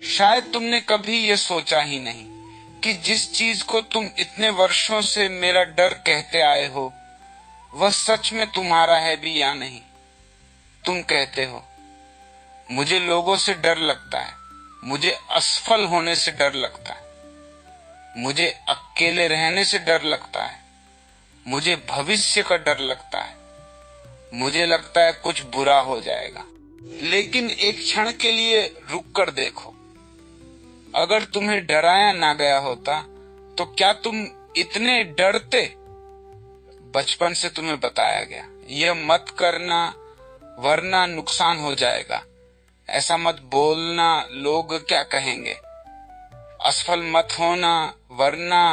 शायद तुमने कभी ये सोचा ही नहीं कि जिस चीज को तुम इतने वर्षों से मेरा डर कहते आए हो वह सच में तुम्हारा है भी या नहीं। तुम कहते हो मुझे लोगों से डर लगता है, मुझे असफल होने से डर लगता है, मुझे अकेले रहने से डर लगता है, मुझे भविष्य का डर लगता है, मुझे लगता है कुछ बुरा हो जाएगा। लेकिन एक क्षण के लिए रुक कर देखो, अगर तुम्हें डराया ना गया होता तो क्या तुम इतने डरते? बचपन से तुम्हें बताया गया यह मत करना वरना नुकसान हो जाएगा, ऐसा मत बोलना लोग क्या कहेंगे, असफल मत होना वरना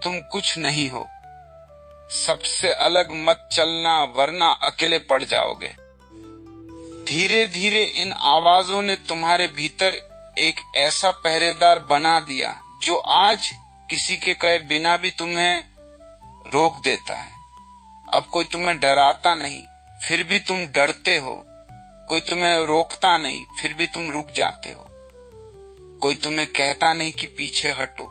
तुम कुछ नहीं हो, सबसे अलग मत चलना वरना अकेले पड़ जाओगे। धीरे धीरे इन आवाजों ने तुम्हारे भीतर एक ऐसा पहरेदार बना दिया जो आज किसी के कहे बिना भी तुम्हें रोक देता है। अब कोई तुम्हें डराता नहीं फिर भी तुम डरते हो, कोई तुम्हें रोकता नहीं फिर भी तुम रुक जाते हो, कोई तुम्हें कहता नहीं कि पीछे हटो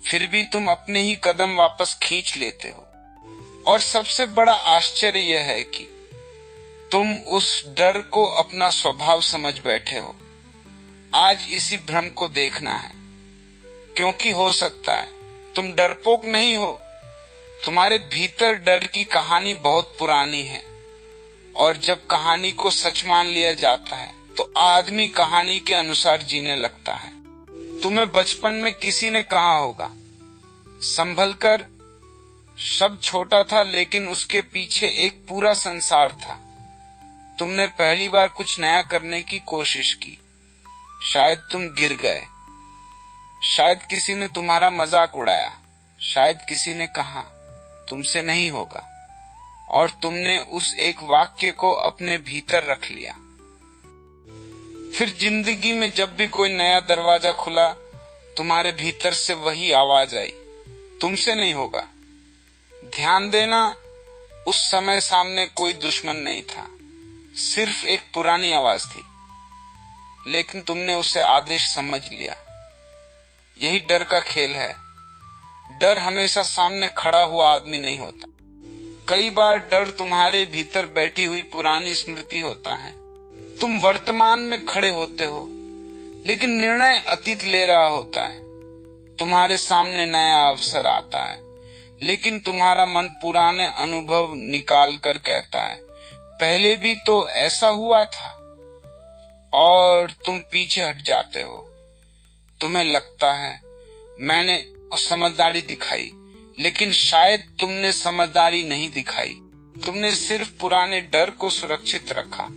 फिर भी तुम अपने ही कदम वापस खींच लेते हो। और सबसे बड़ा आश्चर्य यह है कि तुम उस डर को अपना स्वभाव समझ बैठे हो। आज इसी भ्रम को देखना है, क्योंकि हो सकता है तुम डरपोक नहीं हो, तुम्हारे भीतर डर की कहानी बहुत पुरानी है। और जब कहानी को सच मान लिया जाता है तो आदमी कहानी के अनुसार जीने लगता है। तुम्हें बचपन में किसी ने कहा होगा संभल कर, शब्द छोटा था लेकिन उसके पीछे एक पूरा संसार था। तुमने पहली बार कुछ नया करने की कोशिश की, शायद तुम गिर गए, शायद किसी ने तुम्हारा मजाक उड़ाया, शायद किसी ने कहा तुमसे नहीं होगा, और तुमने उस एक वाक्य को अपने भीतर रख लिया। फिर जिंदगी में जब भी कोई नया दरवाजा खुला तुम्हारे भीतर से वही आवाज आई, तुमसे नहीं होगा। ध्यान देना, उस समय सामने कोई दुश्मन नहीं था, सिर्फ एक पुरानी आवाज थी, लेकिन तुमने उसे आदेश समझ लिया। यही डर का खेल है। डर हमेशा सामने खड़ा हुआ आदमी नहीं होता। कई बार डर तुम्हारे भीतर बैठी हुई पुरानी स्मृति होता है। तुम वर्तमान में खड़े होते हो लेकिन निर्णय अतीत ले रहा होता है। तुम्हारे सामने नया अवसर आता है लेकिन तुम्हारा मन पुराने अनुभव निकाल कर कहता है पहले भी तो ऐसा हुआ था, और तुम पीछे हट जाते हो। तुम्हें लगता है मैंने समझदारी दिखाई, लेकिन शायद तुमने समझदारी नहीं दिखाई, तुमने सिर्फ पुराने डर को सुरक्षित रखा।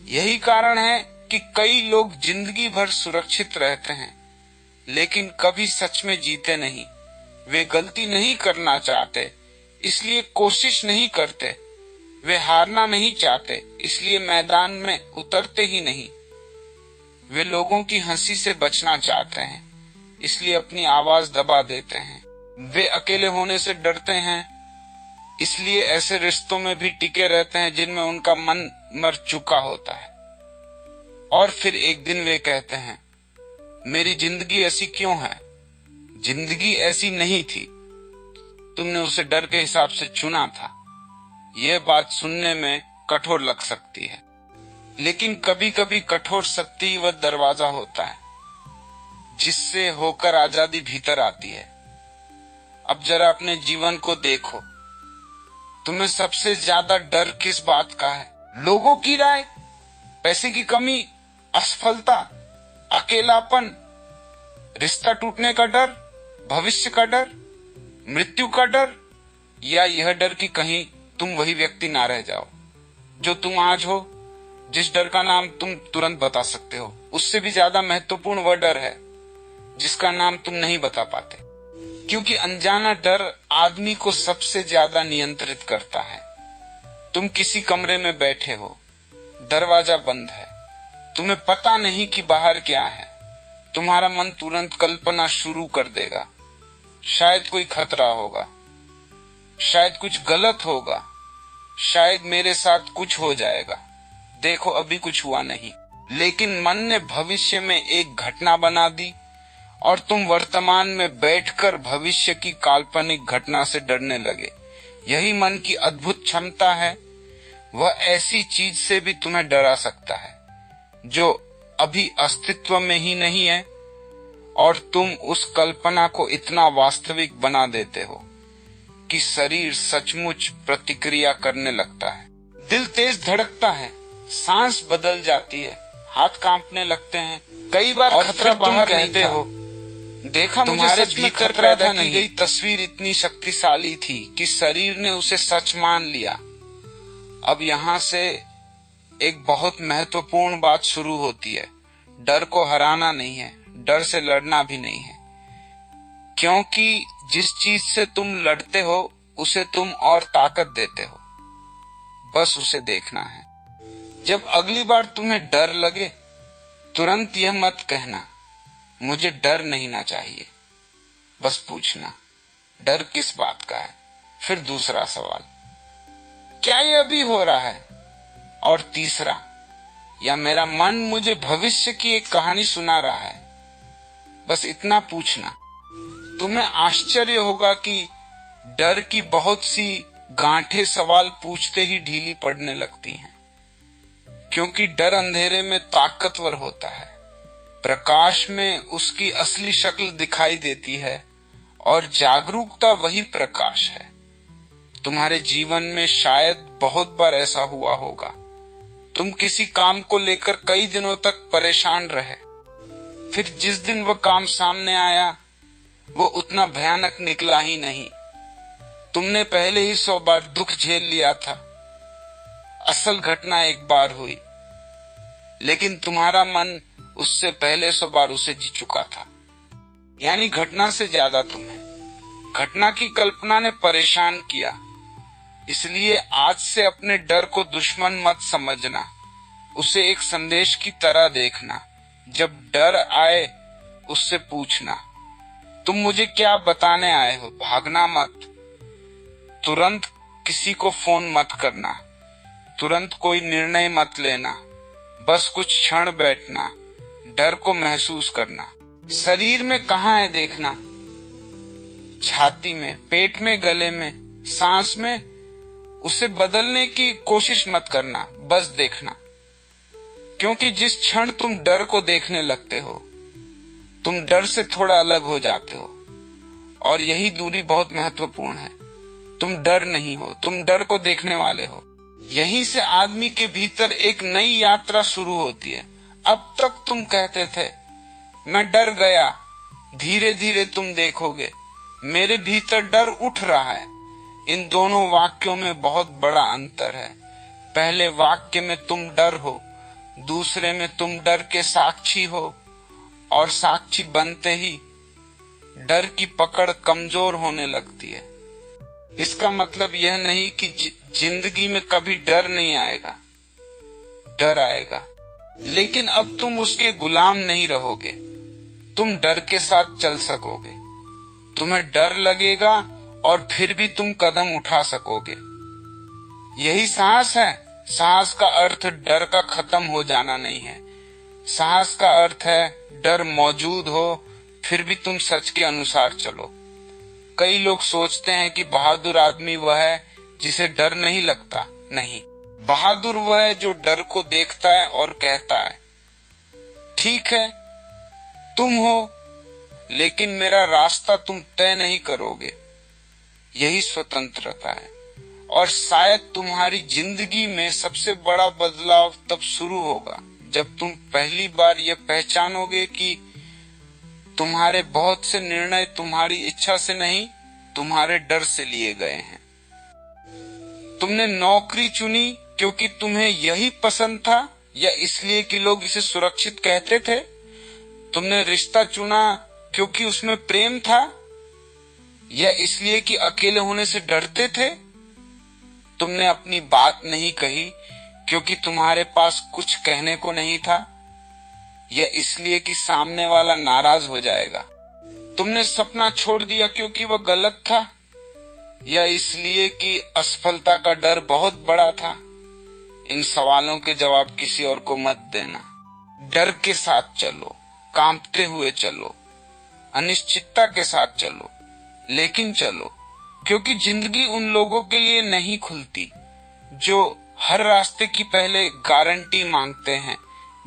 यही कारण है कि कई लोग जिंदगी भर सुरक्षित रहते हैं लेकिन कभी सच में जीते नहीं। वे गलती नहीं करना चाहते इसलिए कोशिश नहीं करते, वे हारना नहीं चाहते इसलिए मैदान में उतरते ही नहीं, वे लोगों की हंसी से बचना चाहते हैं इसलिए अपनी आवाज दबा देते हैं, वे अकेले होने से डरते हैं इसलिए ऐसे रिश्तों में भी टिके रहते हैं जिनमें उनका मन मर चुका होता है। और फिर एक दिन वे कहते हैं मेरी जिंदगी ऐसी क्यों है? जिंदगी ऐसी नहीं थी, तुमने उसे डर के हिसाब से चुना था। यह बात सुनने में कठोर लग सकती है, लेकिन कभी कभी कठोर सत्य वह दरवाजा होता है जिससे होकर आजादी भीतर आती है। अब जरा अपने जीवन को देखो, तुम्हें सबसे ज्यादा डर किस बात का है? लोगों की राय, पैसे की कमी, असफलता, अकेलापन, रिश्ता टूटने का डर, भविष्य का डर, मृत्यु का डर, या यह डर कि कहीं तुम वही व्यक्ति ना रह जाओ जो तुम आज हो? जिस डर का नाम तुम तुरंत बता सकते हो, उससे भी ज्यादा महत्वपूर्ण वह डर है जिसका नाम तुम नहीं बता पाते, क्योंकि अनजाना डर आदमी को सबसे ज्यादा नियंत्रित करता है। तुम किसी कमरे में बैठे हो, दरवाजा बंद है, तुम्हें पता नहीं कि बाहर क्या है, तुम्हारा मन तुरंत कल्पना शुरू कर देगा। शायद कोई खतरा होगा, शायद कुछ गलत होगा, शायद मेरे साथ कुछ हो जाएगा। देखो अभी कुछ हुआ नहीं, लेकिन मन ने भविष्य में एक घटना बना दी और तुम वर्तमान में बैठकर भविष्य की काल्पनिक घटना से डरने लगे। यही मन की अद्भुत क्षमता है। वह ऐसी चीज से भी तुम्हें डरा सकता है जो अभी अस्तित्व में ही नहीं है, और तुम उस कल्पना को इतना वास्तविक बना देते हो कि शरीर सचमुच प्रतिक्रिया करने लगता है। दिल तेज धड़कता है, सांस बदल जाती है, हाथ कांपने लगते हैं। कई बार खतरा बाहर कहते हो, देखा तुम्हारे भीतर पैदा की गई तस्वीर इतनी शक्तिशाली थी कि शरीर ने उसे सच मान लिया। अब यहाँ से एक बहुत महत्वपूर्ण बात शुरू होती है। डर को हराना नहीं है, डर से लड़ना भी नहीं है, क्योंकि जिस चीज से तुम लड़ते हो उसे तुम और ताकत देते हो। बस उसे देखना है। जब अगली बार तुम्हें डर लगे, तुरंत यह मत कहना मुझे डर नहीं ना चाहिए। बस पूछना डर किस बात का है। फिर दूसरा सवाल, क्या ये अभी हो रहा है? और तीसरा, या मेरा मन मुझे भविष्य की एक कहानी सुना रहा है? बस इतना पूछना। तुम्हें आश्चर्य होगा कि डर की बहुत सी गांठें सवाल पूछते ही ढीली पड़ने लगती हैं, क्योंकि डर अंधेरे में ताकतवर होता है, प्रकाश में उसकी असली शक्ल दिखाई देती है, और जागरूकता वही प्रकाश है। तुम्हारे जीवन में शायद बहुत बार ऐसा हुआ होगा, तुम किसी काम को लेकर कई दिनों तक परेशान रहे, फिर जिस दिन वह काम सामने आया वो उतना भयानक निकला ही नहीं। तुमने पहले ही 100 बार दुख झेल लिया था। असल घटना एक बार हुई, लेकिन तुम्हारा मन उससे पहले 100 बार उसे जी चुका था। यानी घटना से ज्यादा तुम्हें घटना की कल्पना ने परेशान किया। इसलिए आज से अपने डर को दुश्मन मत समझना, उसे एक संदेश की तरह देखना। जब डर आए उससे पूछना, तुम मुझे क्या बताने आए हो? भागना मत। तुरंत किसी को फोन मत करना, तुरंत कोई निर्णय मत लेना। बस कुछ क्षण बैठना, डर को महसूस करना। शरीर में कहाँ है देखना, छाती में, पेट में, गले में, सांस में। उसे बदलने की कोशिश मत करना, बस देखना। क्योंकि जिस क्षण तुम डर को देखने लगते हो, तुम डर से थोड़ा अलग हो जाते हो, और यही दूरी बहुत महत्वपूर्ण है। तुम डर नहीं हो, तुम डर को देखने वाले हो। यहीं से आदमी के भीतर एक नई यात्रा शुरू होती है। अब तक तुम कहते थे मैं डर गया, धीरे धीरे तुम देखोगे मेरे भीतर डर उठ रहा है। इन दोनों वाक्यों में बहुत बड़ा अंतर है। पहले वाक्य में तुम डर हो, दूसरे में तुम डर के साक्षी हो, और साक्षी बनते ही डर की पकड़ कमजोर होने लगती है। इसका मतलब यह नहीं कि जिंदगी में कभी डर नहीं आएगा, डर आएगा, लेकिन अब तुम उसके गुलाम नहीं रहोगे। तुम डर के साथ चल सकोगे। तुम्हें डर लगेगा और फिर भी तुम कदम उठा सकोगे। यही साहस है। साहस का अर्थ डर का खत्म हो जाना नहीं है। साहस का अर्थ है डर मौजूद हो फिर भी तुम सच के अनुसार चलो। कई लोग सोचते हैं कि बहादुर आदमी वह है जिसे डर नहीं लगता। नहीं, बहादुर वह है जो डर को देखता है और कहता है ठीक है तुम हो, लेकिन मेरा रास्ता तुम तय नहीं करोगे। यही स्वतंत्रता है। और शायद तुम्हारी जिंदगी में सबसे बड़ा बदलाव तब शुरू होगा जब तुम पहली बार यह पहचानोगे कि तुम्हारे बहुत से निर्णय तुम्हारी इच्छा से नहीं, तुम्हारे डर से लिए गए हैं। तुमने नौकरी चुनी क्योंकि तुम्हें यही पसंद था, या इसलिए कि लोग इसे सुरक्षित कहते थे? तुमने रिश्ता चुना क्योंकि उसमें प्रेम था, या इसलिए कि अकेले होने से डरते थे? तुमने अपनी बात नहीं कही क्योंकि तुम्हारे पास कुछ कहने को नहीं था, या इसलिए कि सामने वाला नाराज हो जाएगा? तुमने सपना छोड़ दिया क्योंकि वह गलत था, या इसलिए कि असफलता का डर बहुत बड़ा था? इन सवालों के जवाब किसी और को मत देना। डर के साथ चलो, कांपते हुए चलो, अनिश्चितता के साथ चलो, लेकिन चलो, क्योंकि जिंदगी उन लोगों के लिए नहीं खुलती जो हर रास्ते की पहले गारंटी मांगते हैं।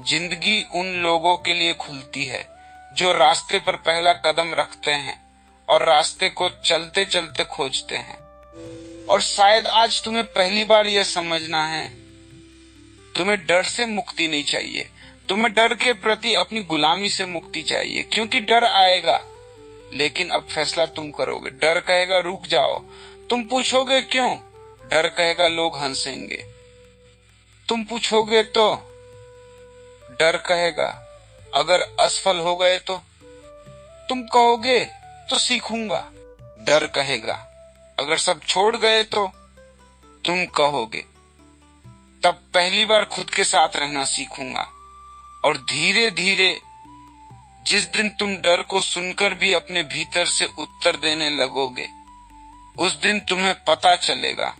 जिंदगी उन लोगों के लिए खुलती है जो रास्ते पर पहला कदम रखते हैं और रास्ते को चलते चलते खोजते हैं। और शायद आज तुम्हें पहली बार यह समझना है, तुम्हें डर से मुक्ति नहीं चाहिए, तुम्हें डर के प्रति अपनी गुलामी से मुक्ति चाहिए। क्योंकि डर आएगा, लेकिन अब फैसला तुम करोगे। डर कहेगा रुक जाओ, तुम पूछोगे क्यों? डर कहेगा लोग हंसेंगे, तुम पूछोगे तो डर कहेगा अगर असफल हो गए तो, तुम कहोगे तो सीखूंगा। डर कहेगा अगर सब छोड़ गए तो, तुम कहोगे तब पहली बार खुद के साथ रहना सीखूंगा। और धीरे धीरे जिस दिन तुम डर को सुनकर भी अपने भीतर से उत्तर देने लगोगे, उस दिन तुम्हें पता चलेगा